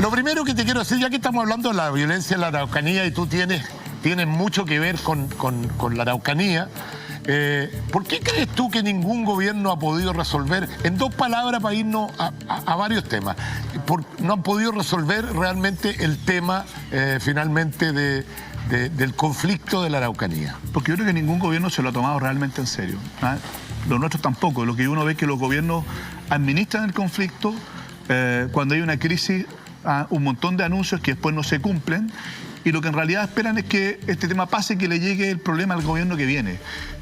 Lo primero que te quiero decir, ya que estamos hablando de la violencia en la Araucanía y tú tienes mucho que ver con la Araucanía, ¿por qué crees tú que ningún gobierno ha podido resolver, en dos palabras para irnos a varios temas, no han podido resolver realmente el tema finalmente del conflicto de la Araucanía? Porque yo creo que ningún gobierno se lo ha tomado realmente en serio, ¿ah? Los nuestros tampoco. Lo que uno ve es que los gobiernos administran el conflicto, cuando hay una crisis, un montón de anuncios que después no se cumplen, y lo que en realidad esperan es que este tema pase y que le llegue el problema al gobierno que viene.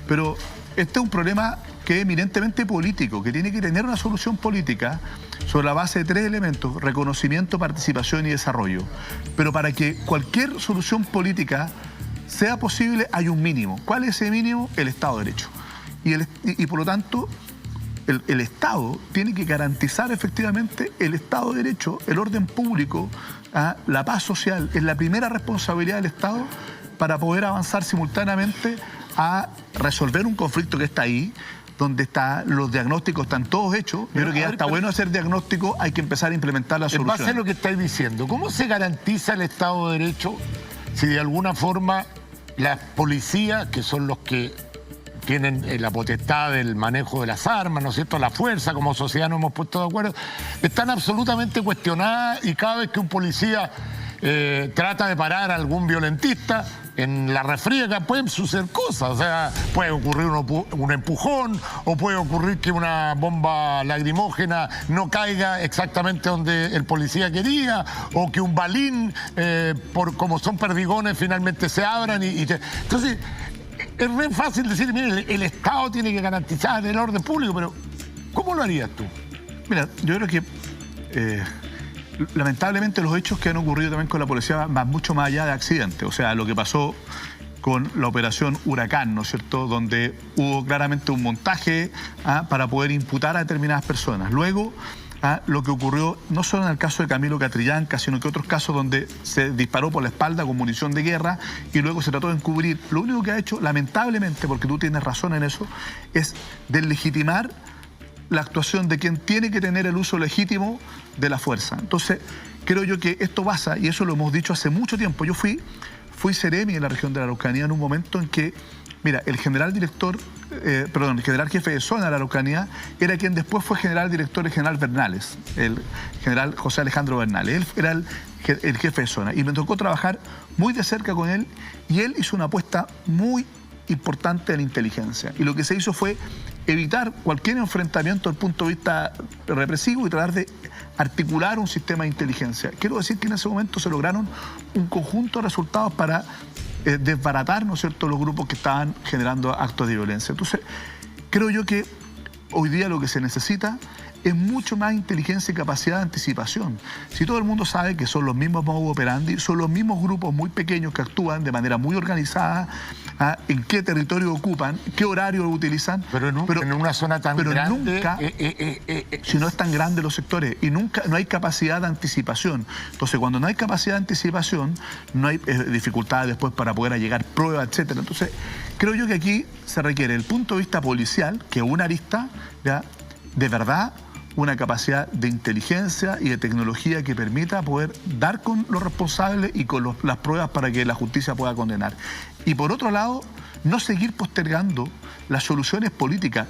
Pero este es un problema que es eminentemente político, que tiene que tener una solución política sobre la base de tres elementos: reconocimiento, participación y desarrollo. Pero para que cualquier solución política sea posible hay un mínimo. ¿Cuál es ese mínimo? El Estado de Derecho. Y por lo tanto, el Estado tiene que garantizar efectivamente el Estado de Derecho, el orden público, la paz social. Es la primera responsabilidad del Estado para poder avanzar simultáneamente a resolver un conflicto que está ahí, donde los diagnósticos están todos hechos. Yo creo que ya está bueno hacer diagnóstico, hay que empezar a implementar las soluciones. En base a lo que estáis diciendo, ¿cómo se garantiza el Estado de Derecho si de alguna forma las policías, que son los que tienen la potestad del manejo de las armas, ¿no es cierto?, la fuerza, como sociedad nos hemos puesto de acuerdo, están absolutamente cuestionadas, y cada vez que un policía trata de parar a algún violentista, en la refriega pueden suceder cosas? O sea, puede ocurrir un empujón, o puede ocurrir que una bomba lacrimógena no caiga exactamente donde el policía quería, o que un balín, como son perdigones, finalmente se abran. Entonces, es re fácil decir, mire, el Estado tiene que garantizar el orden público, pero ¿cómo lo harías tú? Mira, yo creo que lamentablemente los hechos que han ocurrido también con la policía van mucho más allá de accidentes. O sea, lo que pasó con la operación Huracán, ¿no es cierto?, donde hubo claramente un montaje para poder imputar a determinadas personas. Luego, lo que ocurrió no solo en el caso de Camilo Catrillanca, sino que otros casos donde se disparó por la espalda con munición de guerra y luego se trató de encubrir. Lo único que ha hecho, lamentablemente, porque tú tienes razón en eso, es deslegitimar la actuación de quien tiene que tener el uso legítimo de la fuerza. Entonces, creo yo que esto pasa, y eso lo hemos dicho hace mucho tiempo. Yo fui seremi en la región de la Araucanía en un momento en que, mira, el general jefe de zona de la Araucanía era quien después fue general director, el general Bernales, el general José Alejandro Bernales. Él era el jefe de zona, y me tocó trabajar muy de cerca con él, y él hizo una apuesta muy importante en la inteligencia. Y lo que se hizo fue evitar cualquier enfrentamiento desde el punto de vista represivo y tratar de articular un sistema de inteligencia. Quiero decir que en ese momento se lograron un conjunto de resultados para desbaratar, ¿no es cierto?, los grupos que estaban generando actos de violencia. Entonces, creo yo que hoy día lo que se necesita es mucho más inteligencia y capacidad de anticipación. Si todo el mundo sabe que son los mismos modus operandi, son los mismos grupos muy pequeños que actúan de manera muy organizada, en qué territorio ocupan, qué horario lo utilizan. Pero en una zona tan grande... Nunca, si no es tan grande los sectores, y nunca no hay capacidad de anticipación. Entonces, cuando no hay capacidad de anticipación, no hay dificultades después para poder allegar pruebas, etcétera. Entonces, creo yo que aquí se requiere, el punto de vista policial, que una arista, ¿ya?, de verdad, una capacidad de inteligencia y de tecnología que permita poder dar con los responsables y con las pruebas para que la justicia pueda condenar. Y por otro lado, no seguir postergando las soluciones políticas.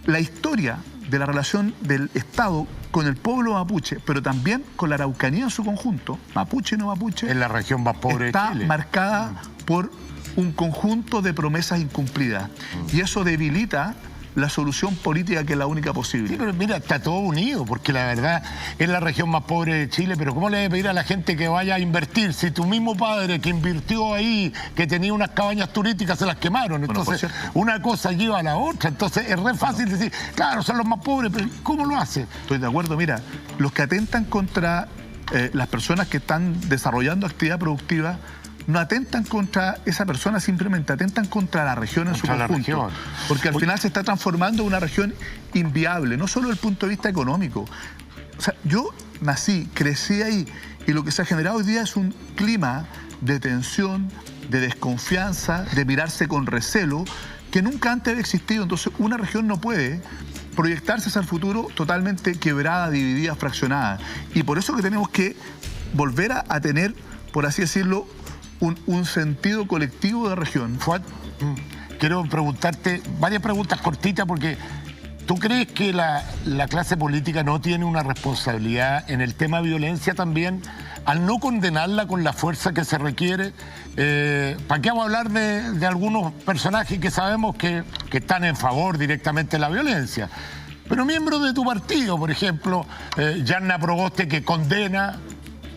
La historia de la relación del Estado con el pueblo mapuche, pero también con la Araucanía en su conjunto, mapuche y no mapuche, en la región más pobre de Chile, está marcada por un conjunto de promesas incumplidas. Y eso debilita la solución política, que es la única posible. Sí, pero mira, está todo unido, porque la verdad es la región más pobre de Chile, pero ¿cómo le debe pedir a la gente que vaya a invertir si tu mismo padre que invirtió ahí, que tenía unas cabañas turísticas, se las quemaron? Entonces, una cosa lleva a la otra. Entonces, es re fácil decir, claro, son los más pobres, pero ¿cómo lo hace? Estoy de acuerdo. Mira, los que atentan contra las personas que están desarrollando actividad productiva no atentan contra esa persona, simplemente atentan contra la región en su conjunto. Porque al final se está transformando en una región inviable, no solo desde el punto de vista económico. O sea, yo nací, crecí ahí, y lo que se ha generado hoy día es un clima de tensión, de desconfianza, de mirarse con recelo, que nunca antes había existido. Entonces, una región no puede proyectarse hacia el futuro totalmente quebrada, dividida, fraccionada. Y por eso que tenemos que volver a tener, por así decirlo, un sentido colectivo de región. Fuad, quiero preguntarte varias preguntas cortitas porque ¿tú crees que la clase política no tiene una responsabilidad en el tema violencia también? Al no condenarla con la fuerza que se requiere, ¿para qué vamos a hablar de algunos personajes que sabemos que están en favor directamente de la violencia? Pero miembros de tu partido, por ejemplo, Yanna Proboste, que condena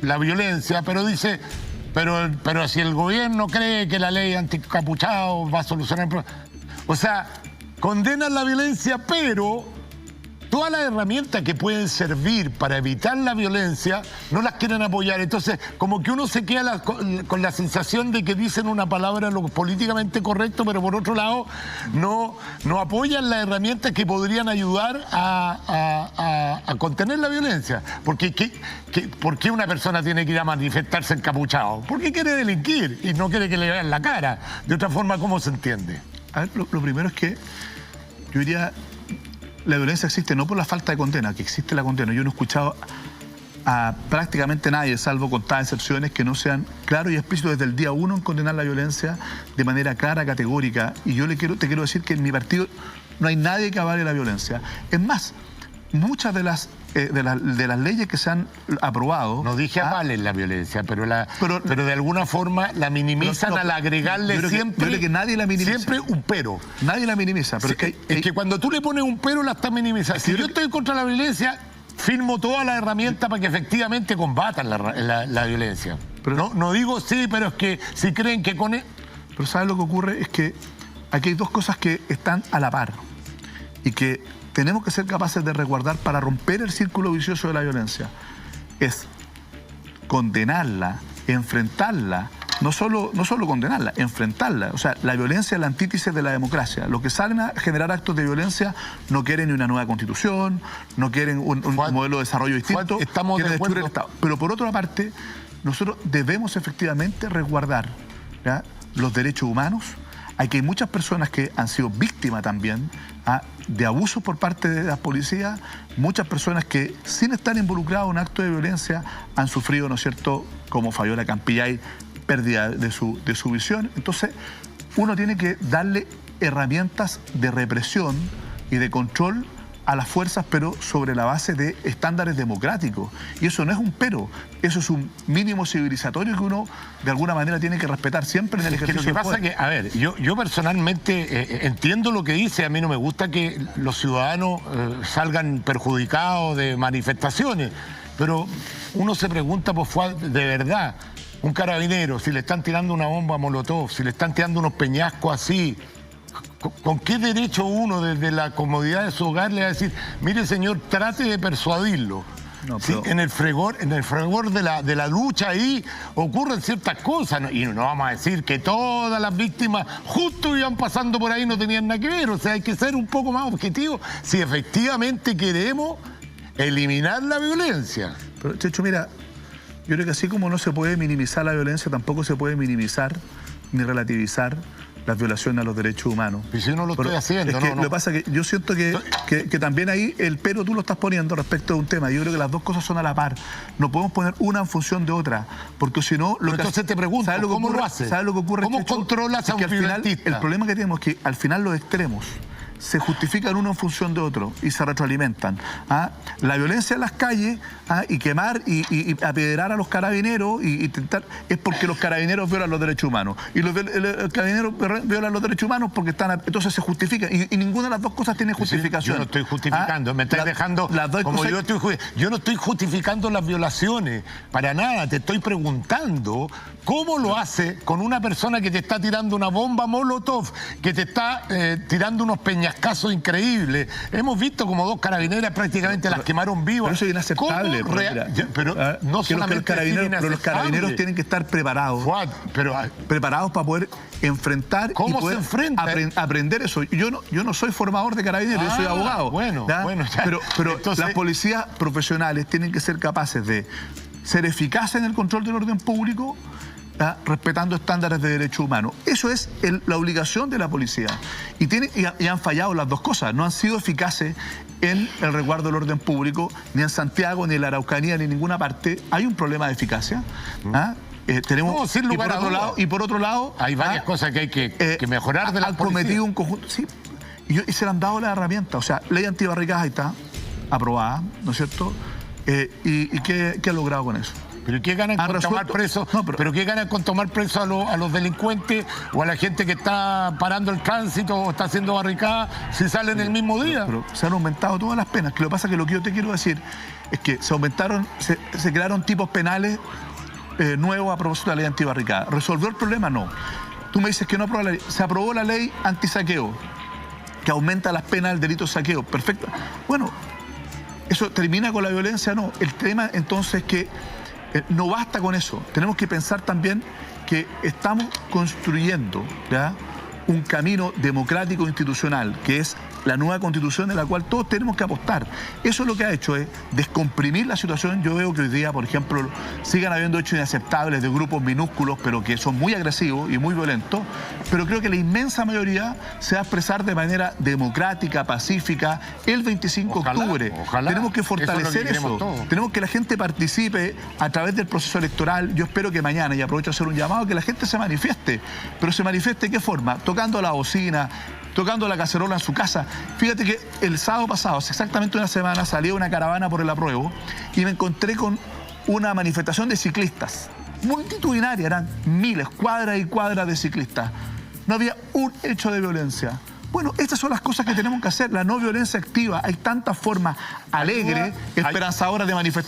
la violencia, pero dice, pero si el gobierno cree que la ley anticapuchado va a solucionar el problema. O sea, condenan la violencia, pero todas las herramientas que pueden servir para evitar la violencia no las quieren apoyar. Entonces, como que uno se queda con la sensación de que dicen una palabra lo políticamente correcto, pero por otro lado no apoyan las herramientas que podrían ayudar a contener la violencia. Porque ¿por qué una persona tiene que ir a manifestarse encapuchado? Porque quiere delinquir y no quiere que le vean la cara. De otra forma, ¿cómo se entiende? A ver, lo primero es que yo diría... La violencia existe no por la falta de condena, que existe la condena. Yo no he escuchado a prácticamente nadie, salvo contadas excepciones, que no sean claros y explícitos desde el día 1 en condenar la violencia de manera clara, categórica. Y yo te quiero decir que en mi partido no hay nadie que avale la violencia. Es más, muchas de las leyes que se han aprobado... No dije avalen la violencia, pero de alguna forma la minimizan al agregarle siempre... que nadie la minimiza. Siempre un pero. Nadie la minimiza. Pero es que cuando tú le pones un pero la estás minimizando. Si yo estoy contra la violencia, firmo todas las herramientas para que efectivamente combatan la violencia. Pero no digo sí, pero es que si creen que con... Pero ¿sabes lo que ocurre? Es que aquí hay dos cosas que están a la par y que tenemos que ser capaces de resguardar para romper el círculo vicioso de la violencia. Es condenarla, enfrentarla, no solo condenarla, enfrentarla. O sea, la violencia es la antítesis de la democracia. Los que salen a generar actos de violencia no quieren ni una nueva constitución, no quieren un modelo de desarrollo distinto, quieren destruir el Estado. Pero por otra parte, nosotros debemos efectivamente resguardar, ¿ya?, los derechos humanos. Hay muchas personas que han sido víctimas también de abusos por parte de las policías, muchas personas que sin estar involucradas en actos de violencia han sufrido, ¿no es cierto?, como Fabiola Campillay, pérdida de su visión. Entonces, uno tiene que darle herramientas de represión y de control a las fuerzas, pero sobre la base de estándares democráticos. Y eso no es un pero, eso es un mínimo civilizatorio que uno de alguna manera tiene que respetar siempre en el ejercicio del poder. Lo que pasa es que, a ver, yo personalmente entiendo lo que dice, a mí no me gusta que los ciudadanos salgan perjudicados de manifestaciones, pero uno se pregunta, pues, de verdad, un carabinero, si le están tirando una bomba molotov, si le están tirando unos peñascos así, ¿con qué derecho uno desde la comodidad de su hogar le va a decir, mire señor, trate de persuadirlo? No, pero... ¿Sí? En el fragor de la lucha ahí ocurren ciertas cosas, ¿no? Y no vamos a decir que todas las víctimas justo iban pasando por ahí, no tenían nada que ver. O sea, hay que ser un poco más objetivos si efectivamente queremos eliminar la violencia. Pero, Checho, mira, yo creo que así como no se puede minimizar la violencia, tampoco se puede minimizar ni relativizar las violaciones a los derechos humanos. Y si no lo estoy haciendo, es que lo que pasa es que yo siento que también ahí el pero tú lo estás poniendo respecto a un tema. Yo creo que las dos cosas son a la par. No podemos poner una en función de otra, porque si no... Entonces te pregunto, ¿cómo lo haces? ¿Sabes lo que ocurre? ¿Cómo controlas a un violentista? El problema que tenemos es que al final los extremos se justifican uno en función de otro y se retroalimentan. La violencia en las calles y quemar y apedrear a los carabineros y intentar es porque los carabineros violan los derechos humanos y los carabineros violan los derechos humanos porque entonces se justifican y ninguna de las dos cosas tiene justificación. Yo no estoy justificando, me estás dejando las dos como cosas... yo no estoy justificando las violaciones para nada, te estoy preguntando cómo lo hace con una persona que te está tirando una bomba molotov, que te está tirando unos peñascasos increíbles. Hemos visto como dos carabineras prácticamente las quemaron vivas. Pero eso es inaceptable. Pero no solamente los carabineros tienen que estar preparados. Preparados para poder enfrentar ¿Cómo y poder se enfrenta? Aprender eso. Yo no soy formador de carabineros, yo soy abogado. Pero entonces... las policías profesionales tienen que ser capaces de ser eficaces en el control del orden público, respetando estándares de derechos humanos. Eso es la obligación de la policía. Y han fallado las dos cosas. No han sido eficaces en el resguardo del orden público, ni en Santiago, ni en la Araucanía, ni en ninguna parte. Hay un problema de eficacia. Tenemos, no, sin lugar a dudas. y por otro lado... Hay varias cosas que hay que mejorar de la policía. Han cometido un conjunto... Sí, y se le han dado las herramientas. O sea, ley antibarricadas ahí está, aprobada, ¿no es cierto? ¿Y qué ha logrado con eso? ¿Pero qué ganan con tomar presos? ¿Pero qué ganan con tomar presos a los delincuentes o a la gente que está parando el tránsito o está haciendo barricadas si salen el mismo día? Pero se han aumentado todas las penas. Que lo que pasa es que lo que yo te quiero decir es que se crearon tipos penales nuevos a propósito de la ley antibarricada. ¿Resolvió el problema? No. Tú me dices que no aprobó la ley. Se aprobó la ley antisaqueo, que aumenta las penas del delito de saqueo. Perfecto. Bueno, ¿eso termina con la violencia? No. El tema entonces es que no basta con eso. Tenemos que pensar también que estamos construyendo, ¿ya?, un camino democrático institucional, que es la nueva constitución de la cual todos tenemos que apostar. Eso es lo que ha hecho, es descomprimir la situación. Yo veo que hoy día, por ejemplo, sigan habiendo hechos inaceptables de grupos minúsculos, pero que son muy agresivos y muy violentos, pero creo que la inmensa mayoría se va a expresar de manera democrática, pacífica, el 25 de octubre. Ojalá. Tenemos que fortalecer eso. Tenemos que la gente participe a través del proceso electoral. Yo espero que mañana, y aprovecho a hacer un llamado, que la gente se manifieste. Pero se manifieste ¿de qué forma? Tocando la bocina, tocando la cacerola en su casa. Fíjate que el sábado pasado, hace exactamente una semana, salió una caravana por el apruebo y me encontré con una manifestación de ciclistas, multitudinaria, eran miles, cuadras y cuadras de ciclistas. No había un hecho de violencia. Bueno, estas son las cosas que tenemos que hacer, la no violencia activa. Hay tantas formas alegres, esperanzadoras de manifestar.